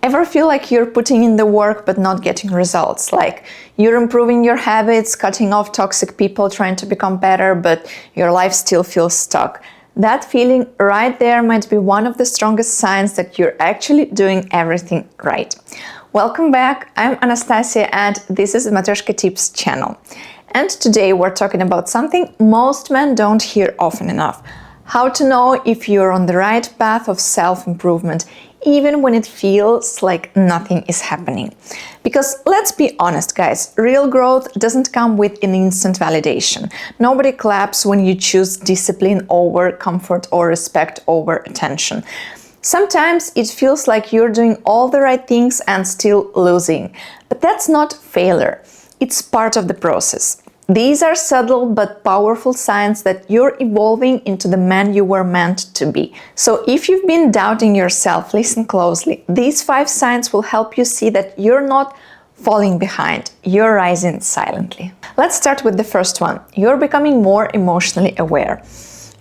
Ever feel like you're putting in the work but not getting results? Like you're improving your habits, cutting off toxic people, trying to become better, but your life still feels stuck. That feeling right there might be one of the strongest signs that you're actually doing everything right. Welcome back, I'm Anastasia and this is the Matryoshka Tips channel. And today we're talking about something most men don't hear often enough. How to know if you're on the right path of self-improvement, even when it feels like nothing is happening. Because let's be honest, guys, real growth doesn't come with an instant validation. Nobody claps when you choose discipline over comfort or respect over attention. Sometimes it feels like you're doing all the right things and still losing. But that's not failure. It's part of the process. These are subtle but powerful signs that you're evolving into the man you were meant to be. So if you've been doubting yourself, listen closely. These 5 signs will help you see that you're not falling behind, you're rising silently. Let's start with the first one. You're becoming more emotionally aware.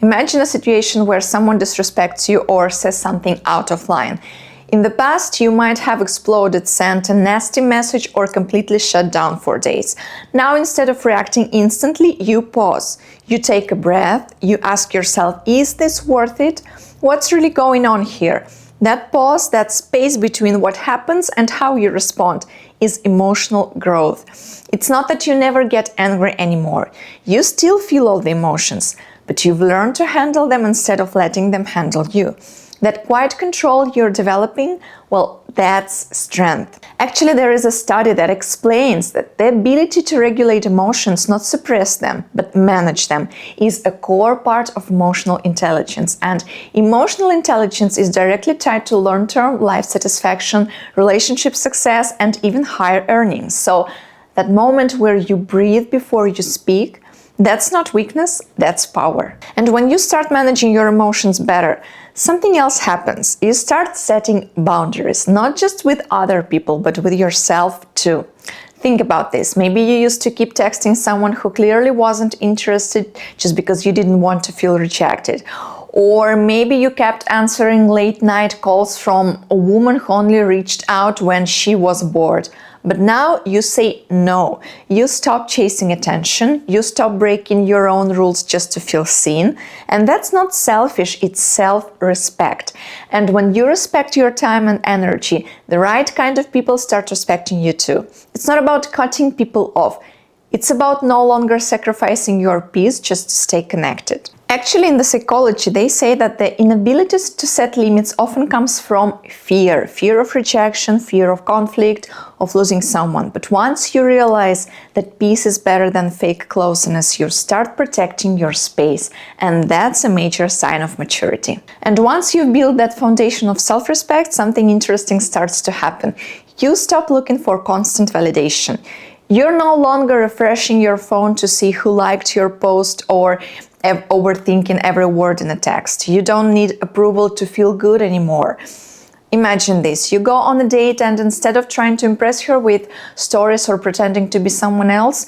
Imagine a situation where someone disrespects you or says something out of line. In the past, you might have exploded, sent a nasty message, or completely shut down for days. Now, instead of reacting instantly, you pause. You take a breath, you ask yourself, is this worth it? What's really going on here? That pause, that space between what happens and how you respond, is emotional growth. It's not that you never get angry anymore. You still feel all the emotions, but you've learned to handle them instead of letting them handle you. That quiet control you're developing, well, that's strength. Actually, there is a study that explains that the ability to regulate emotions, not suppress them, but manage them, is a core part of emotional intelligence. And emotional intelligence is directly tied to long-term life satisfaction, relationship success, and even higher earnings. So that moment where you breathe before you speak, that's not weakness, that's power. And when you start managing your emotions better, something else happens. You start setting boundaries, not just with other people, but with yourself too. Think about this. Maybe you used to keep texting someone who clearly wasn't interested just because you didn't want to feel rejected. Or maybe you kept answering late night calls from a woman who only reached out when she was bored. But now you say no. You stop chasing attention, you stop breaking your own rules just to feel seen. And that's not selfish, it's self-respect. And when you respect your time and energy, the right kind of people start respecting you too. It's not about cutting people off. It's about no longer sacrificing your peace just to stay connected. Actually, in the psychology, they say that the inability to set limits often comes from fear. Fear of rejection, fear of conflict, of losing someone. But once you realize that peace is better than fake closeness, you start protecting your space. And that's a major sign of maturity. And once you've built that foundation of self-respect, something interesting starts to happen. You stop looking for constant validation. You're no longer refreshing your phone to see who liked your post or overthinking every word in a text. You don't need approval to feel good anymore. Imagine this. You go on a date and instead of trying to impress her with stories or pretending to be someone else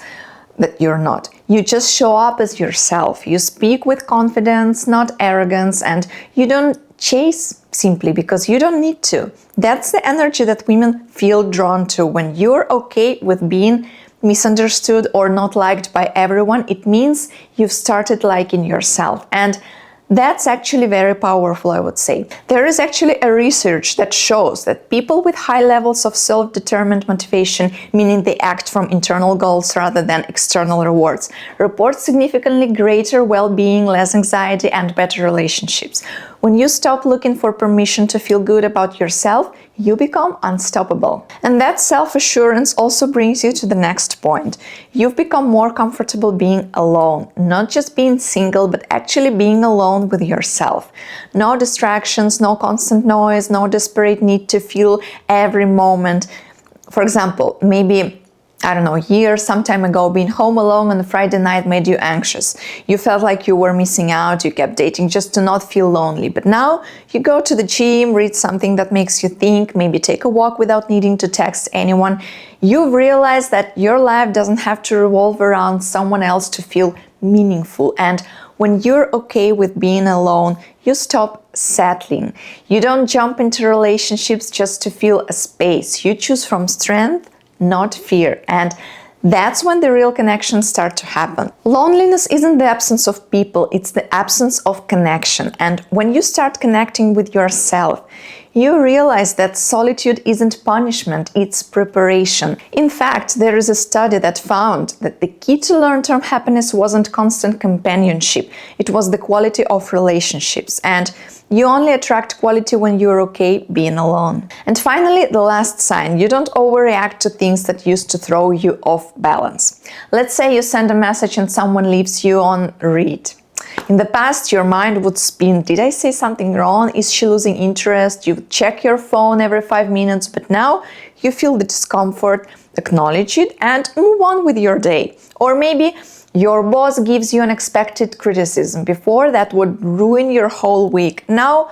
that you're not, you just show up as yourself. You speak with confidence, not arrogance, and you don't chase simply because you don't need to. That's the energy that women feel drawn to. When you're okay with being misunderstood or not liked by everyone, it means you've started liking yourself. And that's actually very powerful, I would say. There is actually a research that shows that people with high levels of self-determined motivation, meaning they act from internal goals rather than external rewards, report significantly greater well-being, less anxiety, and better relationships. When you stop looking for permission to feel good about yourself, you become unstoppable. And that self-assurance also brings you to the next point. You've become more comfortable being alone, not just being single, but actually being alone with yourself. No distractions, no constant noise, no desperate need to feel every moment. For example, maybe a year, some time ago, being home alone on a Friday night made you anxious. You felt like you were missing out, you kept dating just to not feel lonely. But now you go to the gym, read something that makes you think, maybe take a walk without needing to text anyone. You've realized that your life doesn't have to revolve around someone else to feel meaningful. And when you're okay with being alone, you stop settling. You don't jump into relationships just to fill a space. You choose from strength, not fear. And that's when the real connections start to happen. Loneliness isn't the absence of people, it's the absence of connection. And when you start connecting with yourself, you realize that solitude isn't punishment, it's preparation. In fact, there is a study that found that the key to long-term happiness wasn't constant companionship, it was the quality of relationships. And you only attract quality when you're okay being alone. And finally, the last sign, you don't overreact to things that used to throw you off balance. Let's say you send a message and someone leaves you on read. In the past, your mind would spin, did I say something wrong? Is she losing interest? You would check your phone every 5 minutes, but now you feel the discomfort, acknowledge it, and move on with your day. Or maybe your boss gives you unexpected criticism. Before, that would ruin your whole week. Now,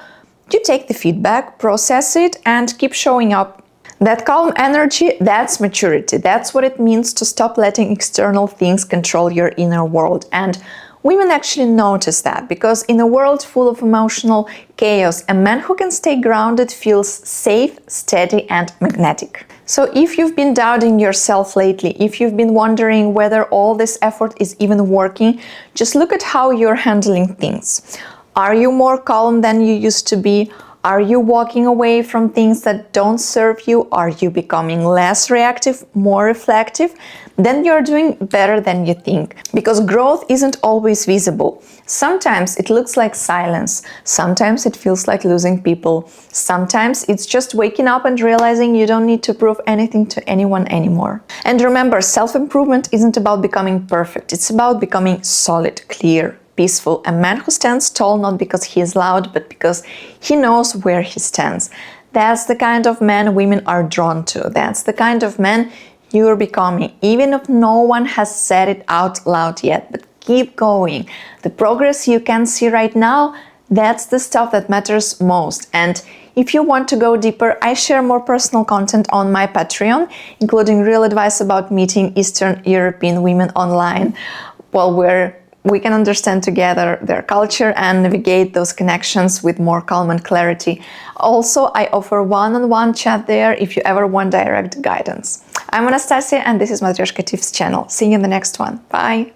you take the feedback, process it, and keep showing up. That calm energy, that's maturity. That's what it means to stop letting external things control your inner world. And women actually notice that, because in a world full of emotional chaos, a man who can stay grounded feels safe, steady, and magnetic. So if you've been doubting yourself lately, if you've been wondering whether all this effort is even working, just look at how you're handling things. Are you more calm than you used to be? Are you walking away from things that don't serve you? Are you becoming less reactive, more reflective? Then you're doing better than you think. Because growth isn't always visible. Sometimes it looks like silence. Sometimes it feels like losing people. Sometimes it's just waking up and realizing you don't need to prove anything to anyone anymore. And remember, self-improvement isn't about becoming perfect. It's about becoming solid, clear, peaceful, a man who stands tall not because he is loud, but because he knows where he stands. That's the kind of man women are drawn to. That's the kind of man you're becoming, even if no one has said it out loud yet. But keep going. The progress you can see right now, that's the stuff that matters most. And if you want to go deeper, I share more personal content on my Patreon, including real advice about meeting Eastern European women online, where we can understand together their culture and navigate those connections with more calm and clarity. Also, I offer one-on-one chat there if you ever want direct guidance. I'm Anastasia and this is Matryoshka Tips channel. See you in the next one. Bye!